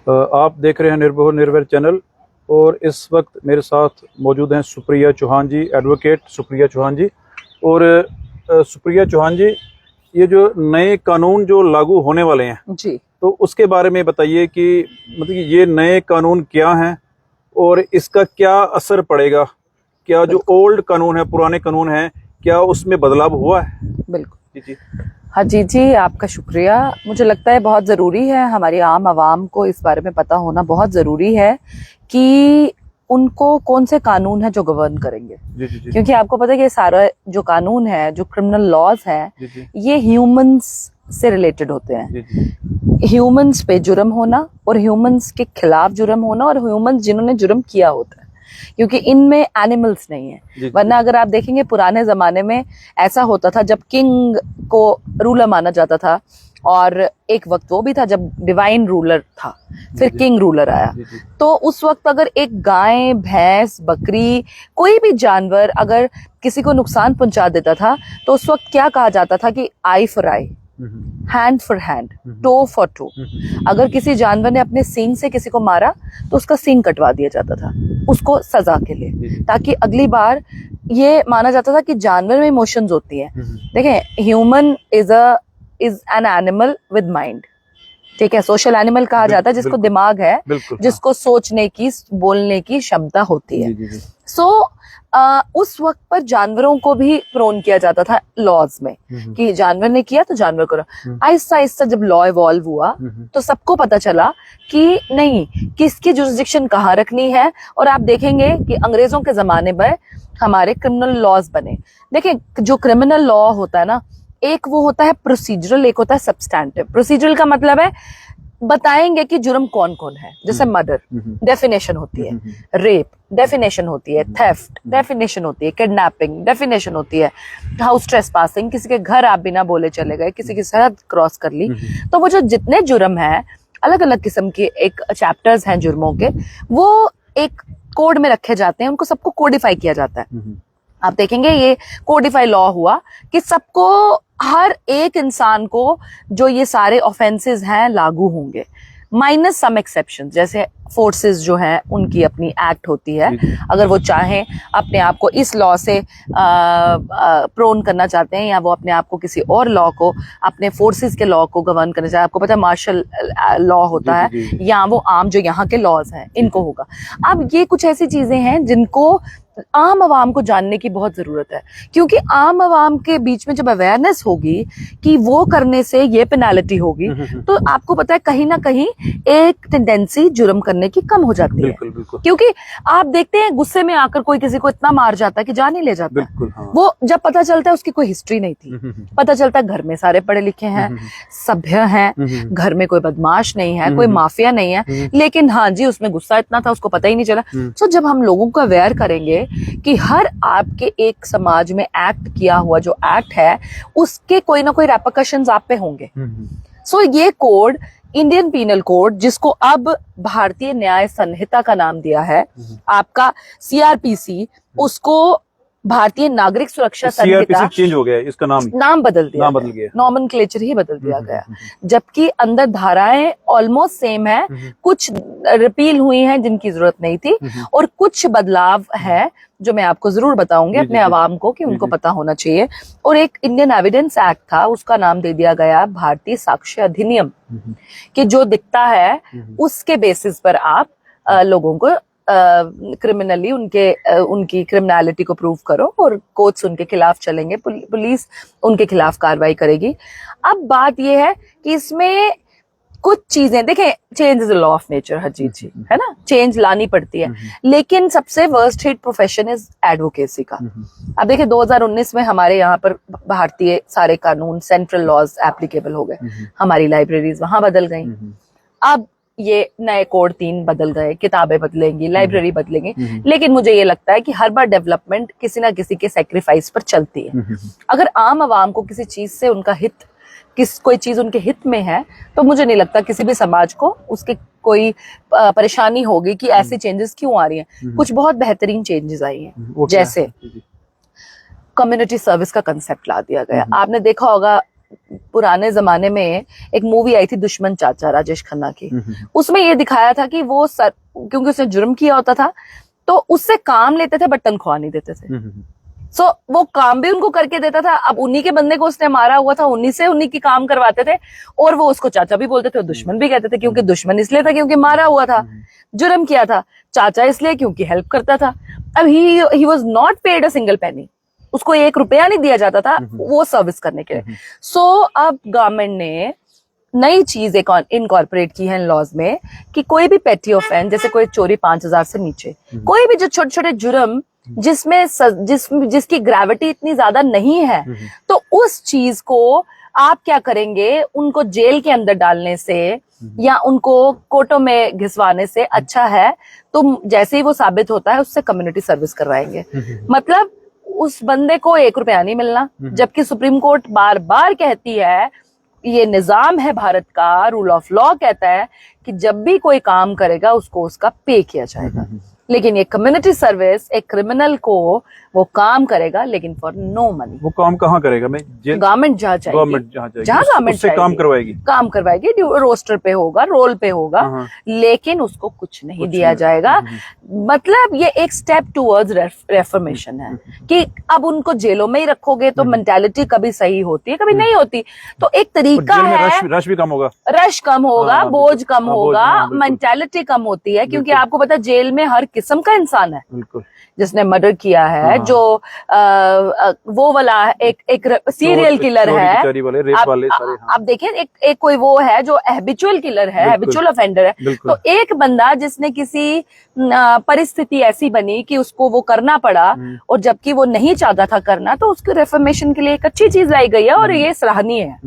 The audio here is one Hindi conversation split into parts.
आप देख रहे हैं निर्भय निर्भय चैनल और इस वक्त मेरे साथ मौजूद हैं सुप्रिया चौहान जी, एडवोकेट सुप्रिया चौहान जी। और सुप्रिया चौहान जी, ये जो नए कानून जो लागू होने वाले हैं जी, तो उसके बारे में बताइए कि मतलब कि ये नए कानून क्या हैं और इसका क्या असर पड़ेगा। क्या जो ओल्ड कानून है, पुराने कानून हैं, क्या उसमें बदलाव हुआ है? बिल्कुल। जी। हाँ जी, आपका शुक्रिया। मुझे लगता है बहुत ज़रूरी है, हमारी आम आवाम को इस बारे में पता होना बहुत ज़रूरी है कि उनको कौन से कानून है जो गवर्न करेंगे। जी। क्योंकि आपको पता है कि सारा जो कानून है, जो क्रिमिनल लॉज हैं, जी। ये ह्यूमंस से रिलेटेड होते हैं। जी। ह्यूमंस पे जुर्म होना और ह्यूमंस के खिलाफ जुर्म होना और ह्यूमंस जिन्होंने जुर्म किया होता है, क्योंकि इनमें एनिमल्स नहीं है। वरना अगर आप देखेंगे पुराने जमाने में ऐसा होता था, जब किंग को रूलर माना जाता था, और एक वक्त वो भी था जब डिवाइन रूलर था, फिर किंग रूलर आया। तो उस वक्त अगर एक गाय, भैंस, बकरी, कोई भी जानवर अगर किसी को नुकसान पहुंचा देता था, तो उस वक्त क्या कहा जाता था कि eye for eye, hand for hand, toe for toe. अगर किसी जानवर ने अपने सींग से किसी को मारा तो उसका सींग कटवा दिया जाता था, उसको सजा के लिए, ताकि अगली बार ये माना जाता था कि जानवर में इमोशंस होती हैं। देखें, human is an animal with mind, ठीक है। सोशल एनिमल कहा जाता है जिसको दिमाग है, जिसको सोचने की, बोलने की क्षमता होती है। सो उस वक्त पर जानवरों को भी प्रोन किया जाता था लॉज में कि जानवर ने किया तो जानवर करो। आहिस्ता आहिस्ता जब लॉ इवॉल्व हुआ तो सबको पता चला कि नहीं, किसकी जुरिस्डिक्शन कहाँ रखनी है। और आप देखेंगे कि अंग्रेजों के जमाने में हमारे क्रिमिनल लॉज बने। देखें, जो क्रिमिनल लॉ होता है ना, एक वो होता है प्रोसीजरल, एक होता है सब्सटैंटिव। प्रोसीजरल का मतलब है बताएंगे कि जुर्म कौन कौन है। जैसे मर्डर डेफिनेशन होती है, रेप डेफिनेशन होती है, थेफ्ट डेफिनेशन होती है, किडनैपिंग डेफिनेशन होती है, हाउस ट्रेसपासिंग, किसी के घर आप बिना बोले चले गए, किसी की सरहद क्रॉस कर ली। तो वो जो जितने जुर्म है, अलग अलग किस्म के एक चैप्टर्स हैं जुर्मों के, वो एक कोड में रखे जाते हैं, उनको सबको कोडिफाई किया जाता है। आप देखेंगे ये कोडिफाई लॉ हुआ कि सबको, हर एक इंसान को जो ये सारे ऑफेंसेस हैं लागू होंगे, माइनस सम एक्सेप्शन। जैसे फोर्सेस जो हैं उनकी अपनी एक्ट होती है, अगर वो चाहें अपने आप को इस लॉ से प्रोन करना चाहते हैं, या वो अपने आप को किसी और लॉ को, अपने फोर्सेस के लॉ को गवर्न करना चाहते हैं। आपको पता है मार्शल लॉ होता है, या वो आम जो यहाँ के लॉज हैं इनको होगा। अब ये कुछ ऐसी चीजें हैं जिनको आम आवाम को जानने की बहुत जरूरत है, क्योंकि आम आवाम के बीच में जब अवेयरनेस होगी कि वो करने से ये पेनाल्टी होगी, तो आपको पता है कहीं ना कहीं एक टेंडेंसी जुर्म करने की कम हो जाती है। बिल्कुल। क्योंकि आप देखते हैं गुस्से में आकर कोई किसी को इतना मार जाता है कि जान ही ले जाता है। हाँ। वो जब पता चलता है उसकी कोई हिस्ट्री नहीं थी, पता चलता है घर में सारे पढ़े लिखे हैं, सभ्य हैं, घर में कोई बदमाश नहीं है, कोई माफिया नहीं है, लेकिन हाँ जी उसमें गुस्सा इतना था उसको पता ही नहीं चला। तो जब हम लोगों को अवेयर करेंगे कि हर आपके एक समाज में एक्ट किया हुआ जो एक्ट है, उसके कोई ना कोई रेपरकशंस आप पे होंगे। सो ये कोड, इंडियन पीनल कोड, जिसको अब भारतीय न्याय संहिता का नाम दिया है, आपका सीआरपीसी, उसको भारतीय नागरिक सुरक्षा संहिता चेंज हो गया, इसका नाम बदल गया, नॉमेनक्लेचर ही बदल दिया गया, जबकि अंदर धाराएं ऑलमोस्ट सेम है। कुछ रिपील हुई हैं जिनकी जरूरत नहीं थी, और कुछ बदलाव है जो मैं आपको जरूर बताऊंगी अपने आवाम को कि उनको पता होना चाहिए। और एक इंडियन एविडेंस एक्ट था, उसका नाम दे दिया गया भारतीय साक्ष्य अधिनियम, कि जो दिखता है उसके बेसिस पर आप लोगों को क्रिमिनली उनकी क्रिमिनलिटी को प्रूव करो, और कोर्ट्स उनके खिलाफ चलेंगे, पुलिस उनके खिलाफ कार्रवाई करेगी। अब बात यह है कि इसमें कुछ चीजें, देखें, change is the law of nature, हर चीज है ना, चेंज लानी पड़ती है, लेकिन सबसे worst hit profession is advocacy का। अब देखिए 2019 में हमारे यहाँ पर भारतीय सारे कानून, सेंट्रल लॉज एप्लीकेबल हो गए, हमारी लाइब्रेरीज वहां बदल गई। अब ये नए कोड 3 बदल गए, किताबें बदलेंगी, लाइब्रेरी बदलेंगी, लेकिन मुझे ये लगता है कि हर बार डेवलपमेंट किसी ना किसी के सेक्रीफाइस पर चलती है। अगर आम आवाम को किसी चीज से उनका हित, कोई चीज उनके हित में है, तो मुझे नहीं लगता किसी भी समाज को उसके कोई परेशानी होगी कि ऐसे चेंजेस क्यों आ रही हैं। कुछ बहुत बेहतरीन चेंजेस आई हैं, जैसे कम्युनिटी सर्विस का कंसेप्ट ला दिया गया। आपने देखा होगा पुराने जमाने में एक मूवी आई थी दुश्मन चाचा, राजेश खन्ना की, उसमें ये दिखाया था कि वो क्योंकि उसने जुर्म किया होता था तो उससे काम लेते थे बट तनख्वाह नहीं देते थे। सो वो काम भी उनको करके देता था। अब उन्हीं के बंदे को उसने मारा हुआ था, उन्हीं की काम करवाते थे, और वो उसको चाचा भी बोलते थे और दुश्मन भी कहते थे, क्योंकि दुश्मन इसलिए था क्योंकि मारा हुआ था, जुर्म किया था, चाचा इसलिए क्योंकि हेल्प करता था। अब he was not paid a single penny, उसको 1 रुपया नहीं दिया जाता था वो सर्विस करने के लिए। सो अब गवर्नमेंट ने नई चीज एक इनकॉर्पोरेट की है लॉज में कि कोई भी पेटी ऑफेंस, जैसे कोई चोरी 5,000 से नीचे, कोई भी जो छोटे छोटे जुर्म जिसकी ग्रेविटी इतनी ज्यादा नहीं है, तो उस चीज को आप क्या करेंगे, उनको जेल के अंदर डालने से या उनको कोर्टों में घिसवाने से अच्छा है तो जैसे ही वो साबित होता है उससे कम्युनिटी सर्विस करवाएंगे। मतलब उस बंदे को 1 रुपया नहीं मिलना, जबकि सुप्रीम कोर्ट बार बार कहती है, ये निजाम है भारत का, रूल ऑफ लॉ कहता है कि जब भी कोई काम करेगा उसको उसका पे किया जाएगा। लेकिन ये कम्युनिटी सर्विस, एक क्रिमिनल को वो काम करेगा लेकिन फॉर नो मनी। वो काम कहाँ करेगा? मैं गवर्नमेंट जहाँ चाहिए, जहाँ गवर्नमेंट काम करवाएगी, रोस्टर पे होगा, रोल पे होगा, लेकिन उसको कुछ नहीं दिया जाएगा। मतलब ये एक स्टेप टूवर्ड्स रेफॉर्मेशन है कि अब उनको जेलों में ही रखोगे तो मेंटालिटी कभी सही होती है, कभी नहीं होती। तो एक तरीका है, रश भी कम होगा, बोझ कम होगा, मेंटालिटी कम होती है, क्योंकि आपको पता है जेल में हर किस्म का इंसान है। जिसने मर्डर किया है, जो वो वाला एक सीरियल किलर है, आप देखें, एक कोई वो है जो हैबिचुअल किलर है, हैबिचुअल ऑफेंडर है। तो एक बंदा जिसने किसी परिस्थिति ऐसी बनी कि उसको वो करना पड़ा और जबकि वो नहीं चाहता था करना, तो उसके रेफॉर्मेशन के लिए एक अच्छी चीज लाई गई है और ये सराहनीय है।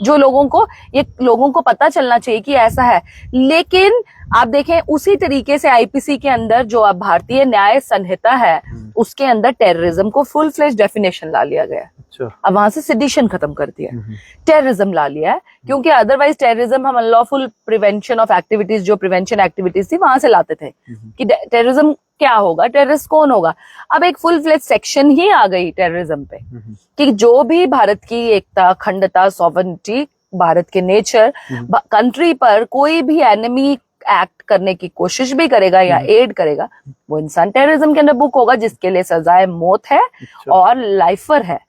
जो लोगों को पता चलना चाहिए कि ऐसा है। लेकिन आप देखें उसी तरीके से आईपीसी के अंदर जो अब भारतीय न्याय संहिता है उसके अंदर टेररिज्म को फुल फ्लेज डेफिनेशन ला लिया गया। अच्छा। अब वहां से सेडिशन खत्म कर दिया, टेररिज्म ला लिया है, क्योंकि अदरवाइज टेररिज्म हम अनलॉफुल प्रिवेंशन ऑफ एक्टिविटीज, जो प्रिवेंशन एक्टिविटीज थी वहां से लाते थे कि टेररिज्म क्या होगा, टेररिस्ट कौन होगा। अब एक फुल फ्लेज सेक्शन ही आ गई टेररिज्म पे कि जो भी भारत की एकता, अखंडता, सॉवरेनिटी, भारत के नेचर, कंट्री पर कोई भी एनिमी एक्ट करने की कोशिश भी करेगा या एड करेगा, वो इंसान टेररिज्म के अंदर बुक होगा, जिसके लिए सजाए मौत है और लाइफर है,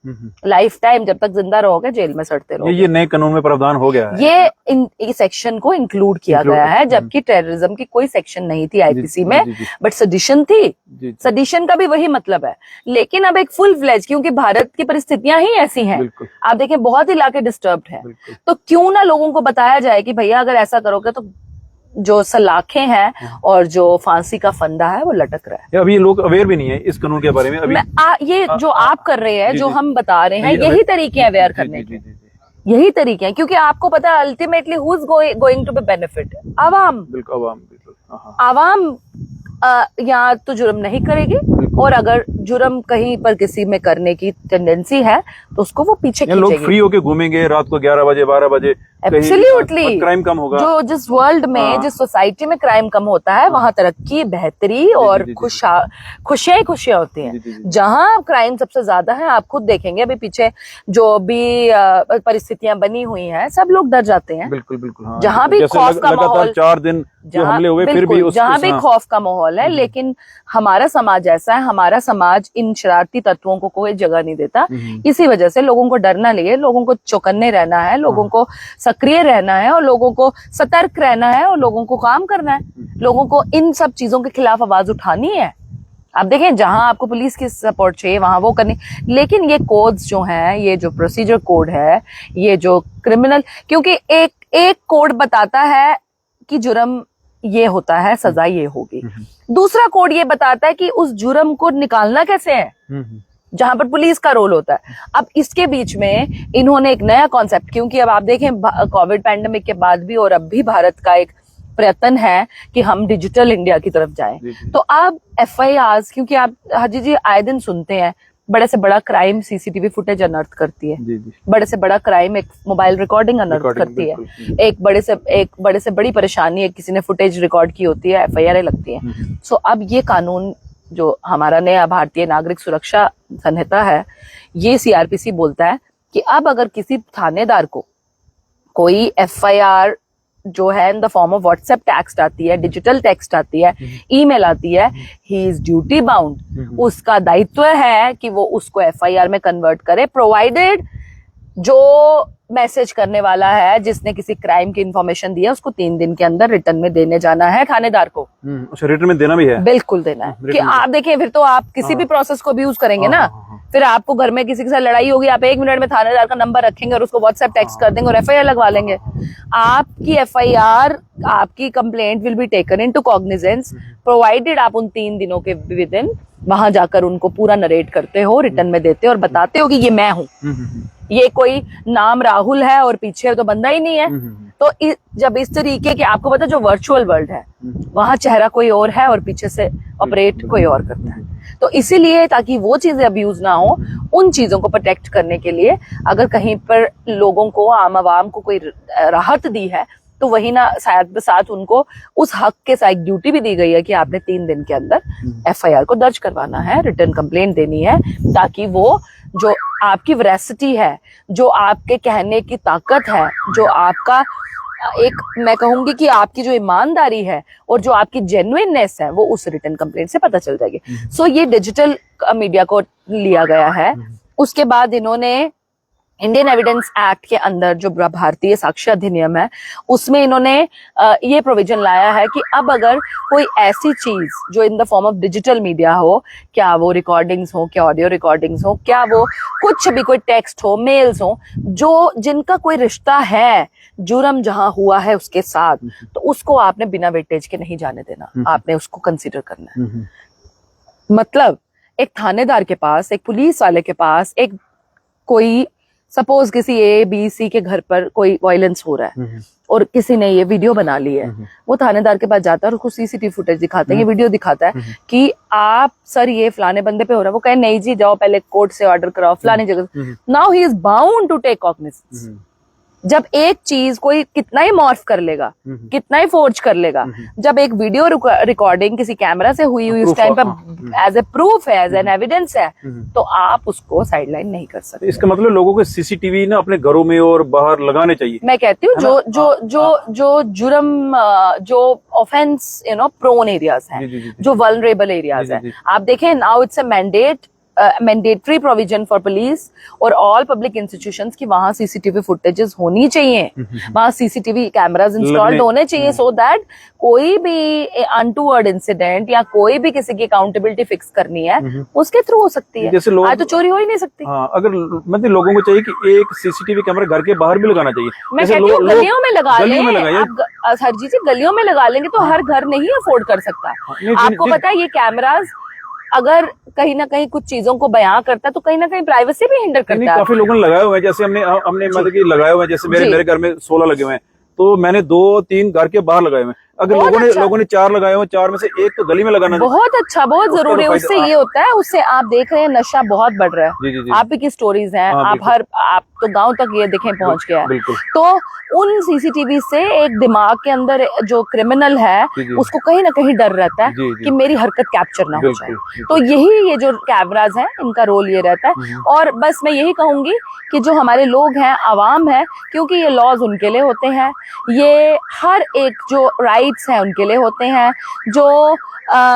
लाइफ टाइम जब तक जिंदा रहोगे जेल में सड़ते रहोगे। ये नए कानून में प्रावधान हो गया है, ये सेक्शन को इंक्लूड किया गया है, जबकि टेररिज्म की कोई सेक्शन नहीं थी आईपीसी में, बट सडिशन थी। सडिशन का भी वही मतलब है। लेकिन अब एक फुल फ्लेज, क्योंकि भारत की परिस्थितियां ही ऐसी हैं, आप देखें बहुत इलाके डिस्टर्ब्ड हैं, तो क्यों ना लोगों को बताया जाए कि भैया अगर ऐसा करोगे तो जो सलाखें हैं और जो फांसी का फंदा है वो लटक रहा है। अभी लोग अवेयर भी नहीं है इस कानून के बारे में। अभी ये जो आप कर रहे हैं, जो हम बता रहे हैं, यही तरीके हैं अवेयर करने के, यही तरीके हैं, क्योंकि आपको पता है ultimately who is going to be benefit, आवाम। आवाम या तो जुर्म नहीं करेगी, और अगर जुर्म कहीं पर किसी में करने की टेंडेंसी है तो उसको वो पीछे खींचेगी। लोग फ्री होके घूमेंगे रात को 11 बजे 12 बजे, एब्सोल्युटली क्राइम कम होगा। जो जिस वर्ल्ड में, जिस सोसाइटी में क्राइम कम होता है, वहां तरक्की, बेहतरी और खुशियां होती हैं। जहां क्राइम सबसे ज्यादा है, आप खुद देखेंगे अभी पीछे जो भी परिस्थितियां बनी हुई हैं, सब लोग डर जाते हैं। बिल्कुल। जहाँ भी खौफ का माहौल, 4 दिन जो हमले हुए, फिर भी जहाँ भी खौफ का माहौल है, लेकिन हमारा समाज ऐसा है, हमारा समाज इन शरारती तत्वों को कोई जगह नहीं देता। इसी वजह से लोगों को डरना नहीं है, लोगों को चौकन्ने रहना है, लोगों को सक्रिय रहना है, और लोगों को सतर्क रहना है, और लोगों को काम करना है, लोगों को इन सब चीजों के खिलाफ आवाज उठानी है। आप देखें जहां आपको पुलिस की सपोर्ट चाहिए वहां वो करनी, लेकिन ये कोड्स जो हैं, ये जो प्रोसीजर कोड है, ये जो क्रिमिनल, क्योंकि एक कोड बताता है कि जुर्म ये होता है, सजा ये होगी, दूसरा कोड ये बताता है कि उस जुर्म को निकालना कैसे है, जहां पर पुलिस का रोल होता है। अब इसके बीच में इन्होंने एक नया कॉन्सेप्ट, क्योंकि अब आप देखें कोविड पैंडेमिक के बाद भी और अब भी भारत का एक प्रयत्न है कि हम डिजिटल इंडिया की तरफ जाएं, तो अब FIR, क्योंकि आप हाजी जी आए दिन सुनते हैं बड़े से बड़ा क्राइम सीसीटीवी फुटेज अनर्थ करती है, बड़े से बड़ा क्राइम एक मोबाइल रिकॉर्डिंग अनर्थ करती है, एक बड़े से बड़ी परेशानी है, किसी ने फुटेज रिकॉर्ड की होती है, FIR लगती है। सो अब ये कानून जो हमारा नया भारतीय नागरिक सुरक्षा संहिता है, ये CRPC बोलता है कि अब अगर किसी थानेदार को कोई FIR जो है in the form of WhatsApp text आती है, डिजिटल टेक्स्ट आती है, ईमेल आती है, ही इज ड्यूटी बाउंड, उसका दायित्व है कि वो उसको FIR में कन्वर्ट करे, प्रोवाइडेड जो मैसेज करने वाला है जिसने किसी क्राइम की इंफॉर्मेशन दी है उसको 3 दिन के अंदर रिटर्न में देने जाना है थानेदार को। अच्छा, रिटर्न में देना भी है? बिल्कुल देना है। कि आप देखिए फिर तो आप किसी भी प्रोसेस को भी यूज करेंगे ना, फिर आपको घर में किसी के साथ लड़ाई होगी, आप 1 मिनट में थानेदार का नंबर रखेंगे और उसको व्हाट्सएप टेक्स्ट कर देंगे और FIR लगवा लेंगे। आपकी FIR, आपकी complaint will be taken into cognizance provided आप उन 3 दिनों के विद इन वहां जाकर उनको पूरा नरेट करते हो, रिटर्न में देते हो और बताते हो कि ये मैं हूँ, ये कोई नाम राहुल है और पीछे तो बंदा ही नहीं है। तो जब इस तरीके के, आपको पता जो वर्चुअल वर्ल्ड है वहां चेहरा कोई और है और पीछे से ऑपरेट कोई और करता है, तो इसीलिए ताकि वो चीजें अब्यूज ना हो, उन चीजों को प्रोटेक्ट करने के लिए अगर कहीं पर लोगों को, आम आवाम को कोई राहत दी है तो वही ना शायद साथ उनको उस हक के साथ एक ड्यूटी भी दी गई है कि आपने 3 दिन के अंदर FIR को दर्ज करवाना है, रिटर्न कंप्लेंट देनी है, ताकि वो जो आपकी वैरासिटी है, जो आपके कहने की ताकत है, जो आपका एक, मैं कहूंगी कि आपकी जो ईमानदारी है और जो आपकी जेन्युइननेस है वो उस रिटर्न कंप्लेंट से पता चल जाएगी। सो ये डिजिटल मीडिया को लिया गया है। उसके बाद इन्होंने इंडियन एविडेंस एक्ट के अंदर जो भारतीय साक्ष्य अधिनियम है उसमें इन्होंने ये प्रोविजन लाया है कि अब अगर कोई ऐसी चीज जो in the form of digital media हो, क्या वो रिकॉर्डिंग्स हो, क्या ऑडियो रिकॉर्डिंग्स हो, क्या वो कुछ भी कोई टेक्स्ट हो, मेल्स हो, जो जिनका कोई रिश्ता है जुर्म जहां हुआ है उसके साथ, तो उसको आपने बिना वेटेज के नहीं जाने देना, आपने उसको कंसिडर करना है। मतलब एक थानेदार के पास, एक पुलिस वाले के पास, एक कोई सपोज किसी ABC के घर पर कोई वायलेंस हो रहा है और किसी ने ये वीडियो बना ली है, वो थानेदार के पास जाता है और उसको CCTV फुटेज दिखाते हैं, ये वीडियो दिखाता है कि आप सर ये फलाने बंदे पे हो रहा है, वो कहे नहीं जी जाओ पहले कोर्ट से ऑर्डर कराओ फलानी जगह। Now he is bound to take cognizance. जब एक चीज कोई कितना ही मॉर्फ कर लेगा, कितना ही फोर्ज कर लेगा, जब एक वीडियो रिकॉर्डिंग किसी कैमरा से हुई उस टाइम पर एज ए प्रूफ है, एज एन एविडेंस है, तो आप उसको साइडलाइन नहीं कर सकते। इसका मतलब लोगों को CCTV ना अपने घरों में और बाहर लगाने चाहिए। मैं कहती हूँ जो जुर्म, जो ऑफेंस प्रोन एरियाज हैं, जो वल्नरेबल एरियाज हैं, आप देखें now it's a mandatory provision for police और ऑल पब्लिक इंस्टीट्यूशंस की वहां CCTV फुटेजेस होनी चाहिए, वहां CCTV कैमरास इंस्टॉल्ड होने चाहिए, सो दैट कोई भी अनटूवर्ड इंसिडेंट या कोई भी किसी की अकाउंटेबिलिटी फिक्स करनी है उसके थ्रू हो सकती है। जैसे आज तो चोरी हो ही नहीं सकती। हाँ, अगर मतलब लोगों को चाहिए कि एक CCTV कैमरा घर के बाहर भी लगाना चाहिए। मैं कहती हूँ गलियों में लगा लें, हर चीज गलियों में लगा लेंगे तो हर घर नहीं अफोर्ड कर सकता। आपको पता है ये कैमराज अगर कहीं ना कहीं कुछ चीजों को बयां करता है तो कहीं ना कहीं प्राइवेसी भी हिंडर करता है। काफी लोगों ने लगाए हुए हैं, जैसे हमने मतलब कि लगाए हुए हैं, जैसे मेरे घर में 16 लगे हुए हैं, तो मैंने 2-3 घर के बाहर लगाए हुए हैं। अगर लोगों ने 4 लगाए हुए, 4 में से एक तो गली में लगाना बहुत अच्छा, बहुत जरूरी है। उससे ये होता है, उससे आप देख रहे हैं नशा बहुत बढ़ रहा है। जी। आप भी की स्टोरीज हैं, आप तो गांव तक ये देखें पहुंच गया है। तो उन CCTV से एक दिमाग के अंदर जो क्रिमिनल है उसको कहीं ना कहीं डर रहता है कि मेरी हरकत कैप्चर ना हो जाए। तो यही ये जो कैमराज हैं इनका रोल ये रहता है। और बस मैं यही कहूंगी कि जो हमारे लोग हैं, आवाम है, क्योंकि ये लॉज उनके लिए होते हैं, ये हर एक जो राइट्स हैं उनके लिए होते हैं, जो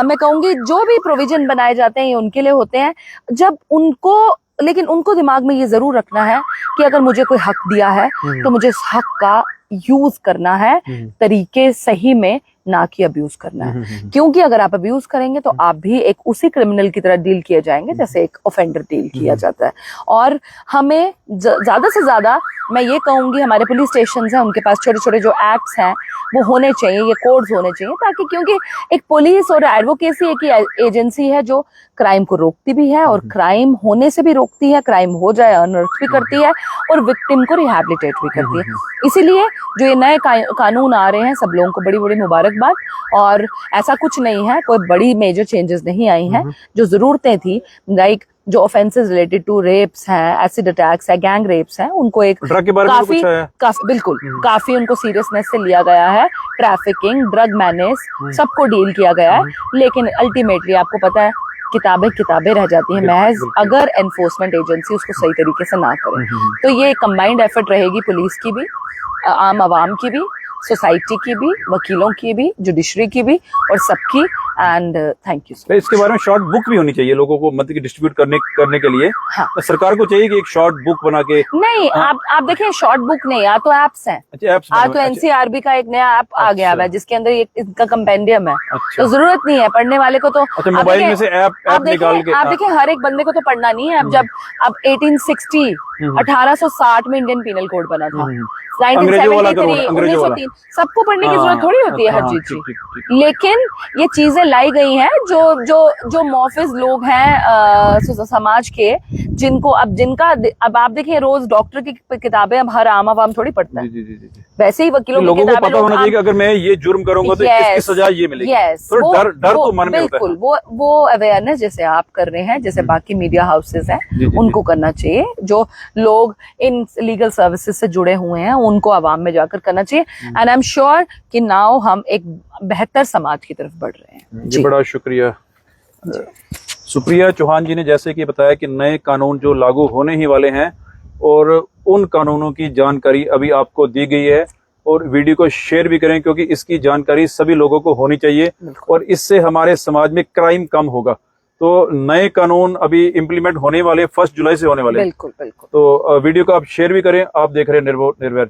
मैं कहूंगी जो भी प्रोविजन बनाए जाते हैं ये उनके लिए होते हैं। जब उनको, लेकिन उनको दिमाग में ये जरूर रखना है कि अगर मुझे कोई हक दिया है तो मुझे उस हक का यूज करना है तरीके सही में, ना कि अब्यूज करना है। क्योंकि अगर आप अब्यूज करेंगे तो आप भी एक उसी क्रिमिनल की तरह डील किए जाएंगे जैसे एक ऑफेंडर डील किया जाता है। और हमें ज्यादा से ज्यादा मैं ये कहूंगी हमारे पुलिस स्टेशन हैं उनके पास छोटे छोटे जो एक्ट्स हैं वो होने चाहिए, ये कोड्स होने चाहिए, ताकि क्योंकि एक पुलिस और एडवोकेसी एक एजेंसी है जो क्राइम को रोकती भी है और क्राइम होने से भी रोकती है, क्राइम हो जाए अनर्थ भी करती है और विक्टिम को रिहैबिलिटेट भी करती है। इसीलिए जो ये नए कानून आ रहे हैं सब लोगों को बड़ी बड़ी मुबारकबाद। और ऐसा कुछ नहीं है, कोई बड़ी मेजर चेंजेस नहीं आई हैं। जो जरूरतें थी, लाइक जो ऑफेंसेस रिलेटेड टू रेप्स हैं, एसिड अटैक्स है, गैंग रेप्स हैं, उनको एक काफी बिल्कुल काफी उनको सीरियसनेस से लिया गया है। ट्रैफिकिंग, ड्रग मैनेज सबको डील किया गया है। लेकिन अल्टीमेटली आपको पता है किताबें रह जाती हैं महज अगर एनफोर्समेंट एजेंसी उसको सही तरीके से ना करे। तो ये कंबाइंड एफर्ट रहेगी पुलिस की भी, आम आवाम की भी, सोसाइटी की भी, वकीलों की भी, जुडिशरी की भी और सबकी। And thank you. तो इसके बारे में शॉर्ट बुक भी होनी चाहिए लोगों को, मतलब कि डिस्ट्रीब्यूट करने के लिए। हाँ। तो सरकार को चाहिए कि एक शॉर्ट बुक बना के। नहीं, आप देखिए शॉर्ट बुक नहीं, या तो एप्स हैं। अच्छा, एप्स आज तो एनसीआरबी का एक नया ऐप आ गया है जिसके अंदर इसका कंपेंडियम है। अच्छा। तो जरूरत नहीं है पढ़ने वाले को। तो अच्छा, मोबाइल में से ऐप निकाल के। आप देखिए हर एक बंदे को तो पढ़ना नहीं है। अब 1860 1860 में इंडियन पीनल कोड बना था। 1973 1903 सबको पढ़ने की जरूरत थोड़ी होती है हर चीज की। लेकिन ये चीजें लाई गई हैं जो मोफिज लोग हैं समाज के, जिनको अब आप देखिए रोज डॉक्टर की किताबें अब हर आम आवाम थोड़ी पढ़ता है। वैसे ही वकीलों की लोगों को किताबें पता होना चाहिए कि अगर मैं ये जुर्म करूंगा तो इसकी सजा ये मिलेगी। थोड़ा डर तो मन में होता है। बिल्कुल, वो अवेयरनेस जैसे आप कर रहे हैं, जैसे बाकी मीडिया हाउसेस हैं उनको करना चाहिए। जो लोग इन लीगल सर्विसेज से जुड़े हुए हैं उनको आवाम में जाकर करना चाहिए। एंड आई एम श्योर कि नाउ हम एक बेहतर समाज की तरफ बढ़ रहे हैं। जी, बड़ा शुक्रिया। सुप्रिया चौहान जी ने जैसे कि बताया कि नए कानून जो लागू होने ही वाले हैं और उन कानूनों की जानकारी अभी आपको दी गई है, और वीडियो को शेयर भी करें क्योंकि इसकी जानकारी सभी लोगों को होनी चाहिए और इससे हमारे समाज में क्राइम कम होगा। तो नए कानून अभी इम्प्लीमेंट होने वाले 1 जुलाई से होने वाले। बिल्कुल बिल्कुल। तो वीडियो को आप शेयर भी करें। आप देख रहे हैं निर्भय चैनल।